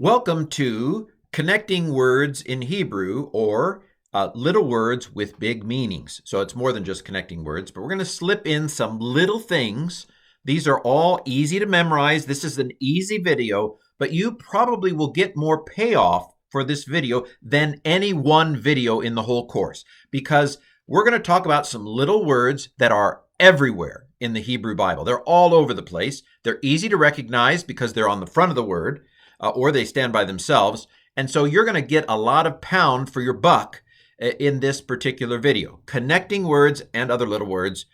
Welcome to Connecting Words in Hebrew, or little words with big meanings. So it's more than just connecting words, but we're going to slip in some little things. These are all easy to memorize. This is an easy video, but you probably will get more payoff for this video than any one video in the whole course, because we're going to talk about some little words that are everywhere in the Hebrew Bible. They're all over the place. They're easy to recognize because they're on the front of the word. Or they stand by themselves. And so you're going to get a lot of pound for your buck in this particular video, connecting words and other little words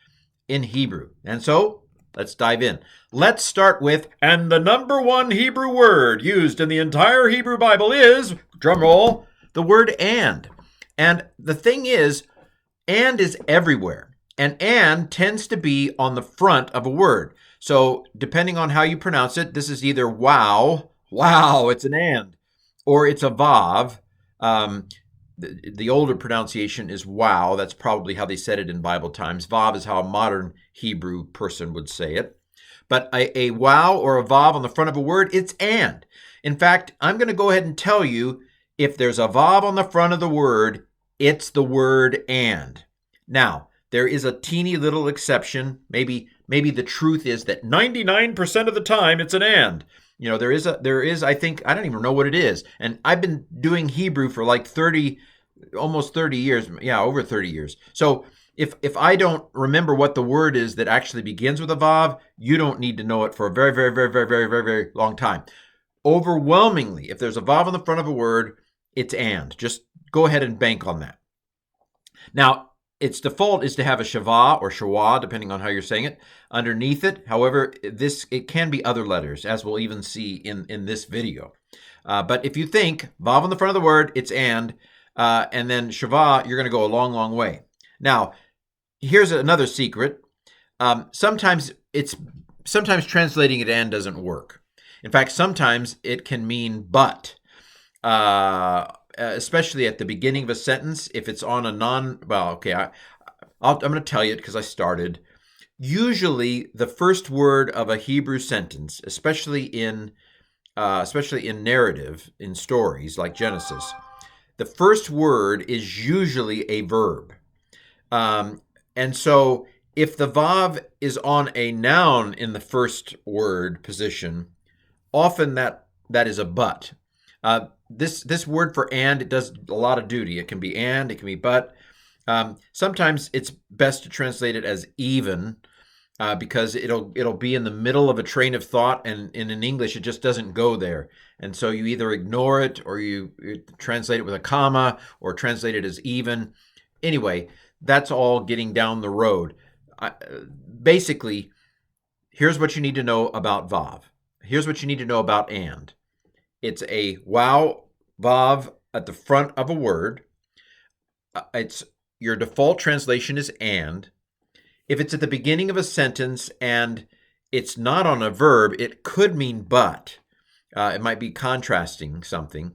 in Hebrew. And so let's dive in. Let's start with, and the number one Hebrew word used in the entire Hebrew Bible is, drumroll, the word and. And the thing is everywhere. And tends to be on the front of a word. So depending on how you pronounce it, this is either wow, it's an and, or it's a vav. The older pronunciation is wow. That's probably how they said it in Bible times. Vav is how a modern Hebrew person would say it. But a wow or a vav on the front of a word, it's and. In fact, I'm going to go ahead and tell you, if there's a vav on the front of the word, it's the word and. Now, there is a teeny little exception. Maybe the truth is that 99% of the time it's an and. You know, there is, I think, I don't even know what it is. And I've been doing Hebrew for like almost 30 years. Yeah, over 30 years. So if I don't remember what the word is that actually begins with a vav, you don't need to know it for a very, very, very, very, very, very, very long time. Overwhelmingly, if there's a vav on the front of a word, it's and. Just go ahead and bank on that. Now, its default is to have a shavah or shawah, depending on how you're saying it, underneath it. However, it can be other letters, as we'll even see in this video. But if you think vav on the front of the word, it's and then shavah, you're going to go a long, long way. Now, here's another secret. Sometimes translating it and doesn't work. In fact, sometimes it can mean but. Especially at the beginning of a sentence, if it's on a I'm going to tell you because I started. Usually, the first word of a Hebrew sentence, especially in narrative, in stories like Genesis, the first word is usually a verb. And so, if the vav is on a noun in the first word position, often that is a but. This word for and, it does a lot of duty. It can be and, it can be but. Sometimes it's best to translate it as even because it'll be in the middle of a train of thought, and in English it just doesn't go there. And so you either ignore it or you translate it with a comma or translate it as even. Anyway, that's all getting down the road. Basically, here's what you need to know about vav. Here's what you need to know about and. It's a wow vav at the front of a word. It's your default translation is and. If it's at the beginning of a sentence and it's not on a verb, it could mean but. It might be contrasting something.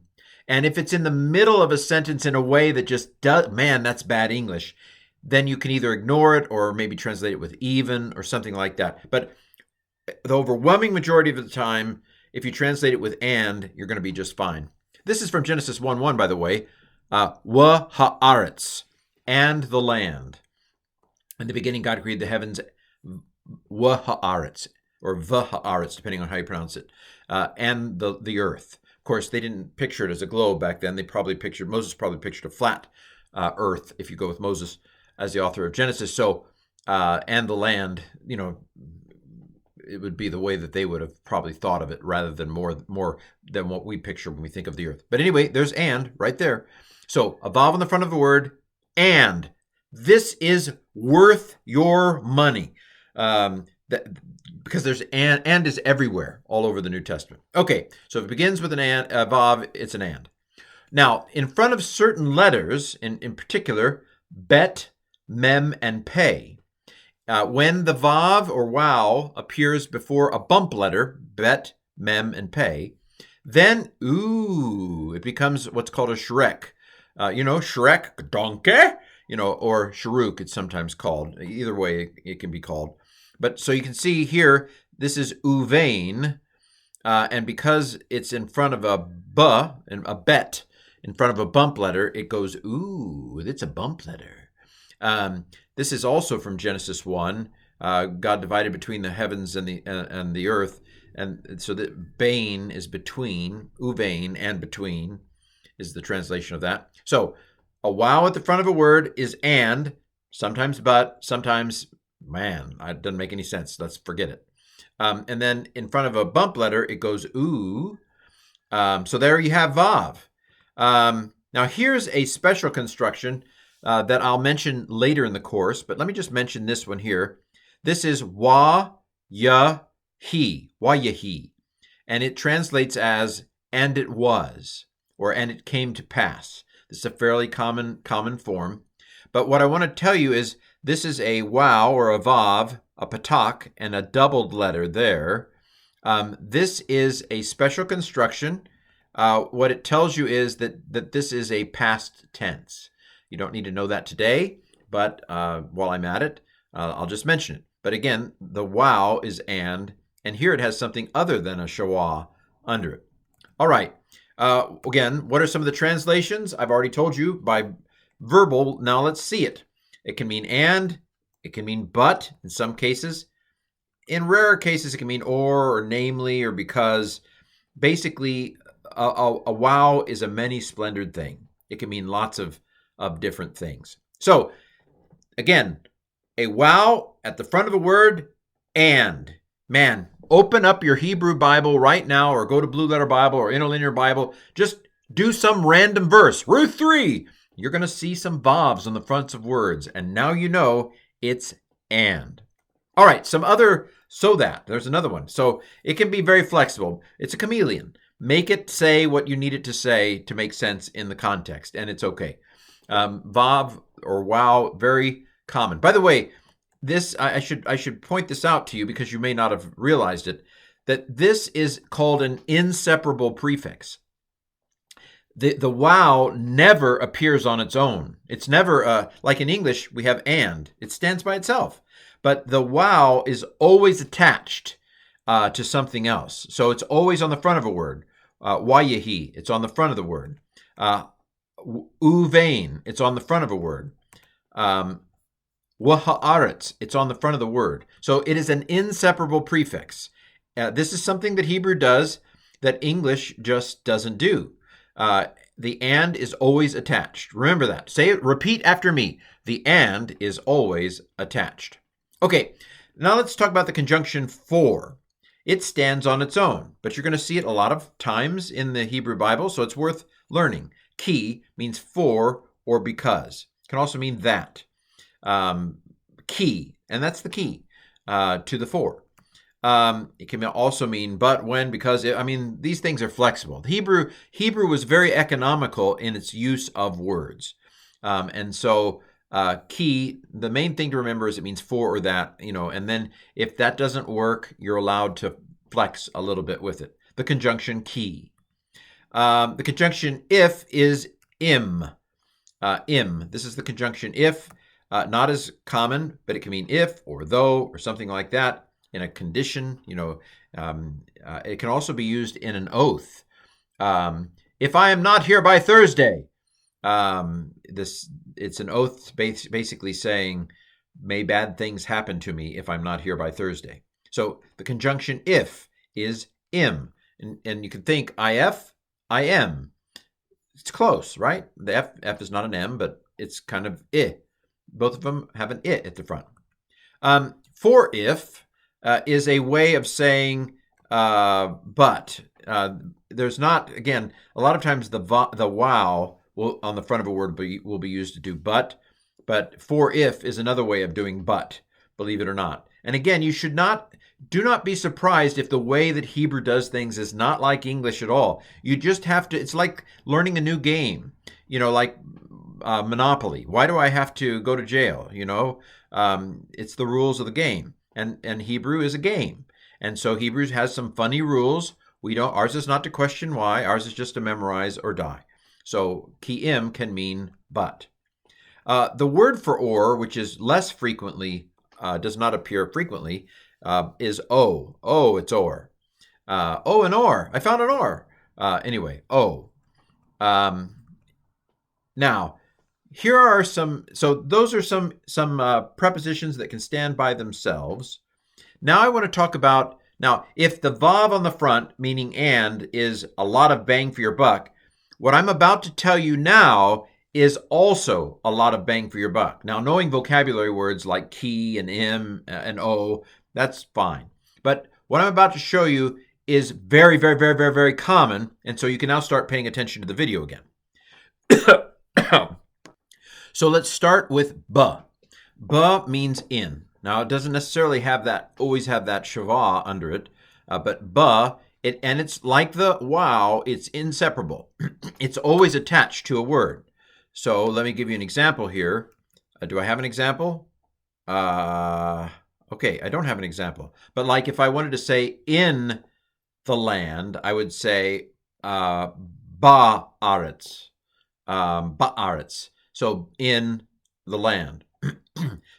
And if it's in the middle of a sentence in a way that just does, man, that's bad English, then you can either ignore it or maybe translate it with even or something like that. But the overwhelming majority of the time, if you translate it with and, you're going to be just fine. This is from Genesis 1:1, by the way. Wa ha'aretz, and the land. In the beginning, God created the heavens, wa ha'aretz, or va ha'aretz, depending on how you pronounce it, and the earth. Of course, they didn't picture it as a globe back then. Moses probably pictured a flat earth, if you go with Moses as the author of Genesis. So, and the land, it would be the way that they would have probably thought of it rather than more than what we picture when we think of the earth. But anyway, there's and right there. So a vav on the front of the word, and this is worth your money. Because there's and is everywhere, all over the New Testament. Okay, so if it begins with an and, vav, it's an and. Now, in front of certain letters, in particular, bet, mem, and pei, when the vav or wow appears before a bump letter, bet, mem, and pei, then, it becomes what's called a shrek. Shrek, donkey, or sharuk, it's sometimes called. Either way, it can be called. But so you can see here, this is uvein, And because it's in front of a buh and a bet, in front of a bump letter, it goes, ooh, it's a bump letter. This is also from Genesis 1. God divided between the heavens and the earth. And so that bane is between, uvein and between is the translation of that. So a wow at the front of a word is and, sometimes but, sometimes man. It doesn't make any sense. Let's forget it. And then in front of a bump letter, it goes ooh. So there you have vav. Now here's a special construction that I'll mention later in the course, but let me just mention this one here. This is wa ya he, wa ya he, and it translates as and it was, or and it came to pass. This is a fairly common form. But what I want to tell you is this is a wow or a vav, a patak, and a doubled letter there. This is a special construction. What it tells you is that this is a past tense. You don't need to know that today, but while I'm at it, I'll just mention it. But again, the wow is and here it has something other than a shawah under it. All right. Again, what are some of the translations? I've already told you by verbal. Now let's see it. It can mean and, it can mean but in some cases. In rarer cases, it can mean or namely, or because. Basically, a wow is a many-splendored thing. It can mean lots of different things. So, again, a wow at the front of a word, and. Man, open up your Hebrew Bible right now, or go to Blue Letter Bible or Interlinear Bible. Just do some random verse. Ruth 3. You're going to see some vavs on the fronts of words, and now you know it's and. All right, some other so that. There's another one. So it can be very flexible. It's a chameleon. Make it say what you need it to say to make sense in the context, and it's okay. Vav or wow, very common. By the way, this I should point this out to you because you may not have realized it, that this is called an inseparable prefix. The wow never appears on its own. It's never, like in English, we have and. It stands by itself. But the wow is always attached to something else. So it's always on the front of a word. Wayahi, it's on the front of the word. Uvein, it's on the front of a word. Waha'aretz, it's on the front of the word. So it is an inseparable prefix. This is something that Hebrew does that English just doesn't do. The and is always attached. Remember that. Say it, repeat after me. The and is always attached. Okay, now let's talk about the conjunction for. It stands on its own, but you're going to see it a lot of times in the Hebrew Bible, so it's worth learning. Ki means for or because. It can also mean that. Key, and that's the key to the for. It can also mean but, when, because. These things are flexible. Hebrew was very economical in its use of words, and so key. The main thing to remember is it means for or that, and then if that doesn't work, you're allowed to flex a little bit with it. The conjunction key. The conjunction if is im. This is the conjunction if. Not as common, but it can mean if or though or something like that in a condition. It can also be used in an oath. If I am not here by Thursday, it's an oath basically saying, may bad things happen to me if I'm not here by Thursday. So the conjunction if is im. And you can think if, im. It's close, right? The F is not an M, but it's kind of I. Both of them have an I at the front. For if is a way of saying but. There's not, again, a lot of times the wow will, on the front of a word will be used to do but for if is another way of doing but, believe it or not. And again, do not be surprised if the way that Hebrew does things is not like English at all. You just have to, it's like learning a new game, like Monopoly. Why do I have to go to jail? It's the rules of the game, and Hebrew is a game. And so Hebrew has some funny rules. Ours is not to question why. Ours is just to memorize or die. So ki'im can mean but. The word for or, which is less frequently, does not appear frequently, is o. Oh, it's or. Oh, an or. I found an or. Anyway, oh. Now, here are some. So those are some prepositions that can stand by themselves. Now I want to talk about. Now, if the vav on the front, meaning and, is a lot of bang for your buck, what I'm about to tell you now is also a lot of bang for your buck. Now, knowing vocabulary words like key and m and o, that's fine. But what I'm about to show you is very, very, very, very, very common, and so you can now start paying attention to the video again. So let's start with ba. Ba means in. Now, it doesn't necessarily always have that shava under it, but ba, and it's like the wow, it's inseparable. It's always attached to a word. So let me give you an example here. Do I have an example? Okay, I don't have an example. But like if I wanted to say in the land, I would say ba'aretz. Ba'aretz. So in the land.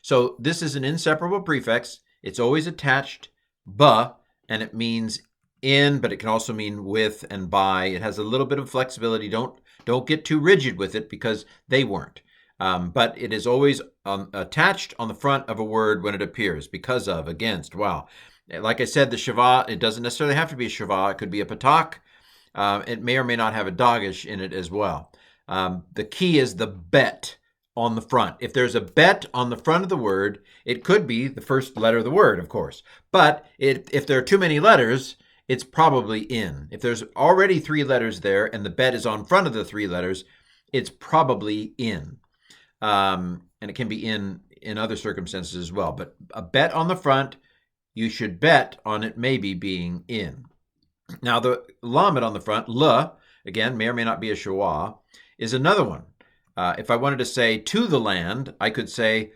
So this is an inseparable prefix. It's always attached, ba, and it means in, but it can also mean with and by. It has a little bit of flexibility. Don't get too rigid with it because they weren't. But it is always attached on the front of a word when it appears, because of, against, wow. Like I said, the shava, it doesn't necessarily have to be a shava. It could be a patak. It may or may not have a dagesh in it as well. The key is the bet on the front. If there's a bet on the front of the word, it could be the first letter of the word, of course. But if there are too many letters, it's probably in. If there's already 3 letters there and the bet is on front of the 3 letters, it's probably in. And it can be in other circumstances as well. But a bet on the front, you should bet on it maybe being in. Now, the lamed on the front, la, again, may or may not be a shawah, is another one. If I wanted to say to the land, I could say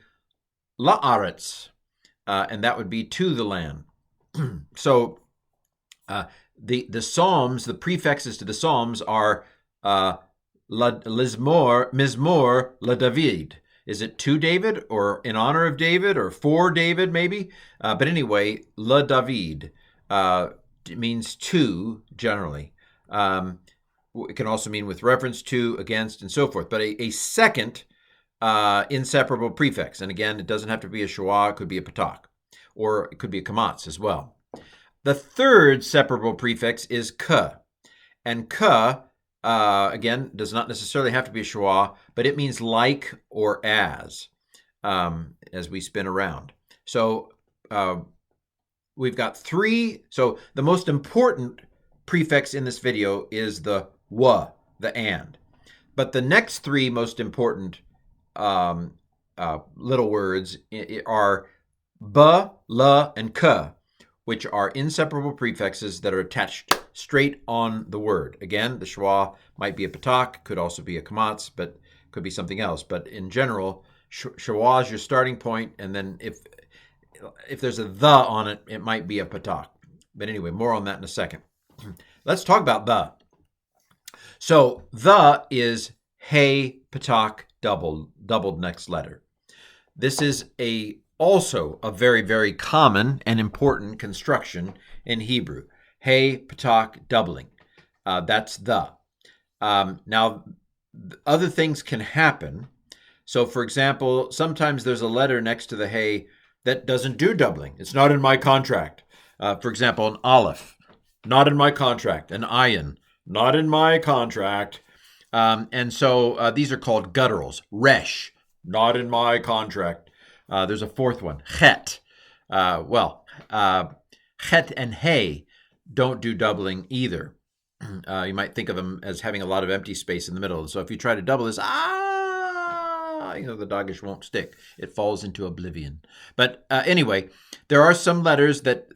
la'aretz, and that would be to the land. So the psalms, the prefixes to the psalms are mizmor la David. Is it to David or in honor of David or for David maybe? But anyway, la David means to generally. It can also mean with reference to, against, and so forth. But a second inseparable prefix, and again, it doesn't have to be a shawah, it could be a patak, or it could be a kamatz as well. The third separable prefix is ka. And ka, again, does not necessarily have to be a shawah, but it means like or as we spin around. So we've got 3. So the most important prefix in this video is the wa, the and. But the next 3 most important little words are ba, la, and ka, which are inseparable prefixes that are attached straight on the word. Again, the shwa might be a patak, could also be a kamatz, but could be something else. But in general, shwa is your starting point, and then if there's a the on it, it might be a patak. But anyway, more on that in a second. Let's talk about the. So the is hey, patak, doubled next letter. This is also a very, very common and important construction in Hebrew. Hey, patak, doubling. That's the. Now, other things can happen. So, for example, sometimes there's a letter next to the hey that doesn't do doubling. It's not in my contract. For example, an aleph, not in my contract. An ayin, not in my contract. And so these are called gutturals. Resh, not in my contract. There's a fourth one, chet. Chet and hey don't do doubling either. You might think of them as having a lot of empty space in the middle. So if you try to double this, the dagesh won't stick. It falls into oblivion. But anyway, there are some letters that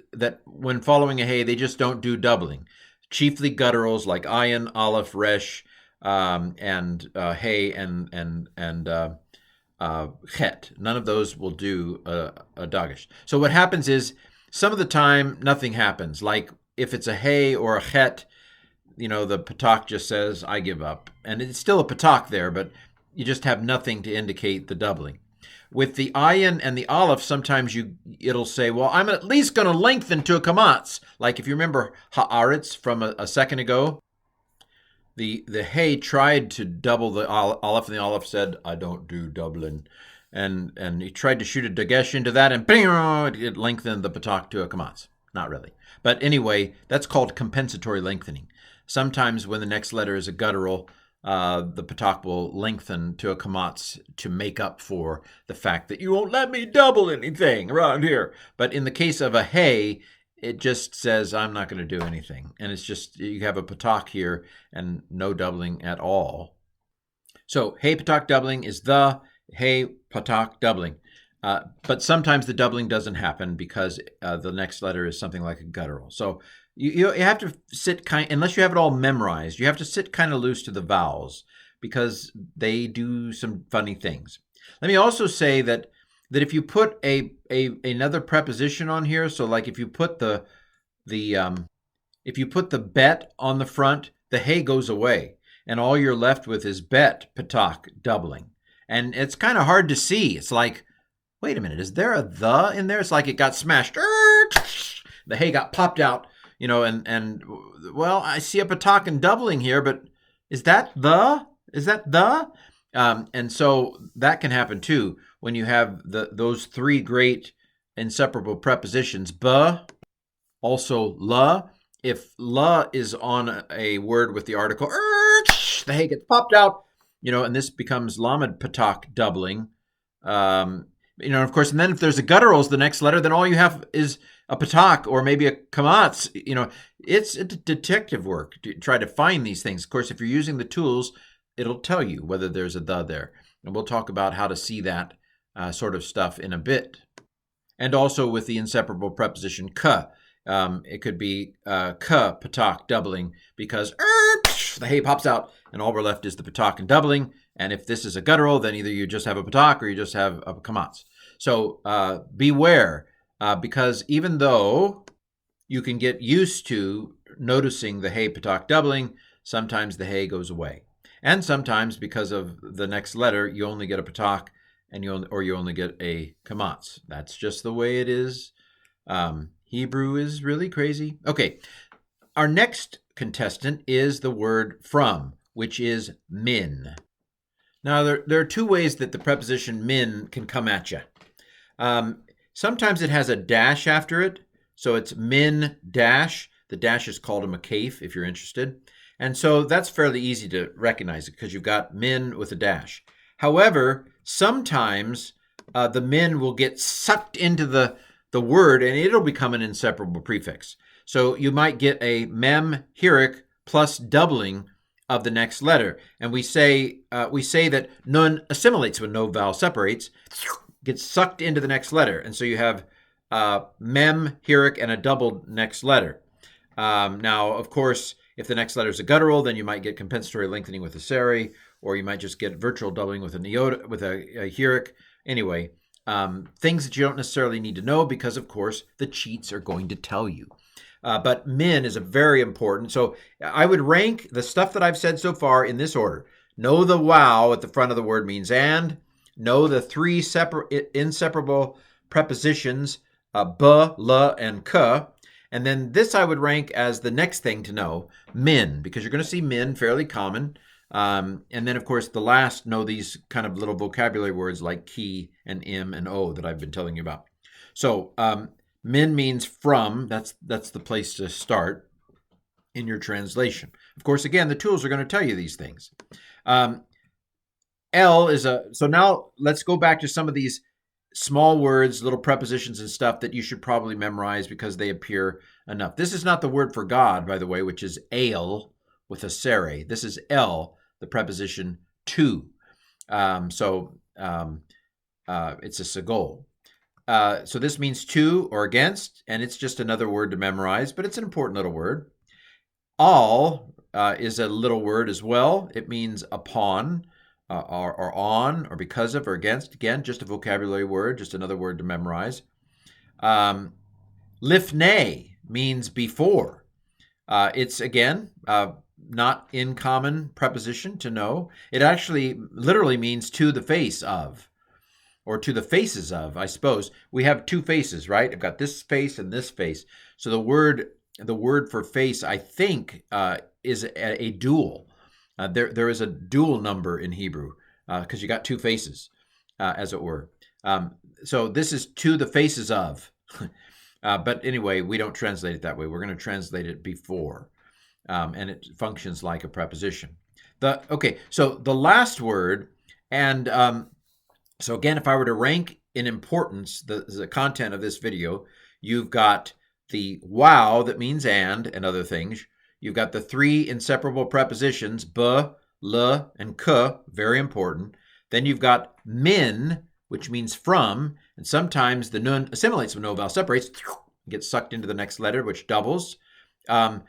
when following a hey, they just don't do doubling. Chiefly gutturals like ayin, aleph, resh, and hey, and chet. None of those will do a dagesh. So what happens is some of the time nothing happens. Like if it's a hey or a chet, the patak just says, I give up. And it's still a patak there, but you just have nothing to indicate the doubling. With the ayin and the aleph, sometimes it'll say, well, I'm at least going to lengthen to a kamatz. Like if you remember haaretz from a second ago, the hey tried to double the aleph, and the aleph said, I don't do doubling. And he tried to shoot a dagesh into that, and it lengthened the patak to a kamatz. Not really. But anyway, that's called compensatory lengthening. Sometimes when the next letter is a guttural, the patak will lengthen to a kamatz to make up for the fact that you won't let me double anything around here. But in the case of a hey, it just says, I'm not going to do anything. And it's just, you have a patak here and no doubling at all. So, hey patak doubling is the, hey patak doubling. But sometimes the doubling doesn't happen because the next letter is something like a guttural. So you have to sit unless you have it all memorized, you have to sit kind of loose to the vowels because they do some funny things. Let me also say that if you put another preposition on here, so like if you put the bet on the front, the hey goes away, and all you're left with is bet patak doubling, and it's kind of hard to see. It's like, wait a minute, is there a the in there? It's like it got smashed. The hey got popped out, and well, I see a patak and doubling here, but is that the? Is that the? And so that can happen too when you have those three great inseparable prepositions, ba, also la. If la is on a word with the article, the hey gets popped out, and this becomes lamed patak doubling. Of course, and then if there's a gutturals, the next letter, then all you have is a patak or maybe a kamatz. It's a detective work to try to find these things. Of course, if you're using the tools, it'll tell you whether there's a the there. And we'll talk about how to see that sort of stuff in a bit. And also with the inseparable preposition ka. It could be ka patak doubling because the hey pops out and all we're left is the patak and doubling. And if this is a guttural, then either you just have a patak or you just have a kamatz. So beware, because even though you can get used to noticing the hey patak doubling, sometimes the hey goes away. And sometimes because of the next letter, you only get a patak and you only get a kamatz. That's just the way it is. Hebrew is really crazy. Okay, our next contestant is the word from, which is min. Now, there are two ways that the preposition min can come at you. Sometimes it has a dash after it, so it's min dash. The dash is called a makaf if you're interested. And so that's fairly easy to recognize it because you've got min with a dash. However, sometimes the min will get sucked into the word and it'll become an inseparable prefix. So you might get a mem hirik plus doubling of the next letter. And we say that nun assimilates when no vowel separates, gets sucked into the next letter. And so you have mem hirik and a doubled next letter. Now, of course, if the next letter is a guttural, then you might get compensatory lengthening with a seri, or you might just get virtual doubling with a hirik. Anyway, things that you don't necessarily need to know because, of course, the cheats are going to tell you. But min is a very important. So I would rank the stuff that I've said so far in this order. Know the wow at the front of the word means and. Know the three separate inseparable prepositions, ba, la, and ka. And then this I would rank as the next thing to know, min, because you're going to see min fairly common. And then, of course, the last, know these kind of little vocabulary words like ki and im and o that I've been telling you about. So min means from. That's the place to start in your translation. Of course, again, the tools are going to tell you these things. L is so now let's go back to some of these small words, little prepositions and stuff that you should probably memorize because they appear enough. This is not the word for God, by the way, which is ale with a sere. This is L, the preposition to. It's a segol. So this means to or against, and it's just another word to memorize, but it's an important little word. Al is a little word as well. It means upon, or on, or because of, or against. Again, just a vocabulary word, just another word to memorize. Lifnei means before. It's, again, not uncommon preposition to know. It actually literally means to the face of, or to the faces of, I suppose. We have two faces, right? I've got this face and this face. So the word for face, I think, is a dual. There is a dual number in Hebrew because you got two faces, as it were. So this is to the faces of. But anyway, we don't translate it that way. We're going to translate it before. And it functions like a preposition. So the last word, and so again, if I were to rank in importance the content of this video, you've got the wow that means and other things. You've got the three inseparable prepositions, b, l, and k, very important. Then you've got min, which means from, and sometimes the nun assimilates when no vowel separates, gets sucked into the next letter, which doubles. Then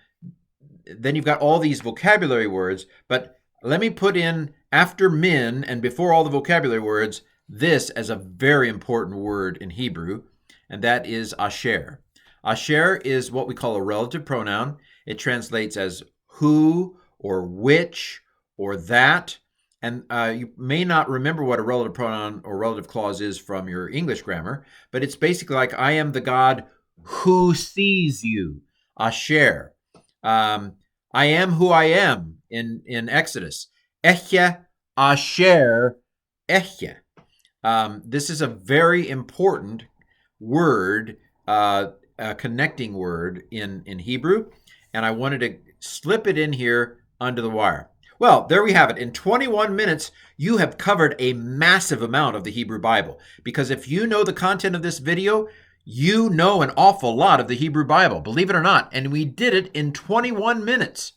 you've got all these vocabulary words, but let me put in after min and before all the vocabulary words, this as a very important word in Hebrew, and that is asher. Asher is what we call a relative pronoun. It translates as who or which or that. And you may not remember what a relative pronoun or relative clause is from your English grammar, but it's basically like I am the God who sees you. Asher. I am who I am in Exodus. Ehyeh asher ehyeh. This is a very important word, a connecting word in Hebrew, and I wanted to slip it in here under the wire. Well, there we have it. In 21 minutes, you have covered a massive amount of the Hebrew Bible, because if you know the content of this video, you know an awful lot of the Hebrew Bible, believe it or not, and we did it in 21 minutes.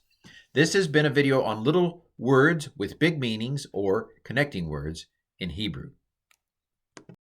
This has been a video on little words with big meanings or connecting words in Hebrew.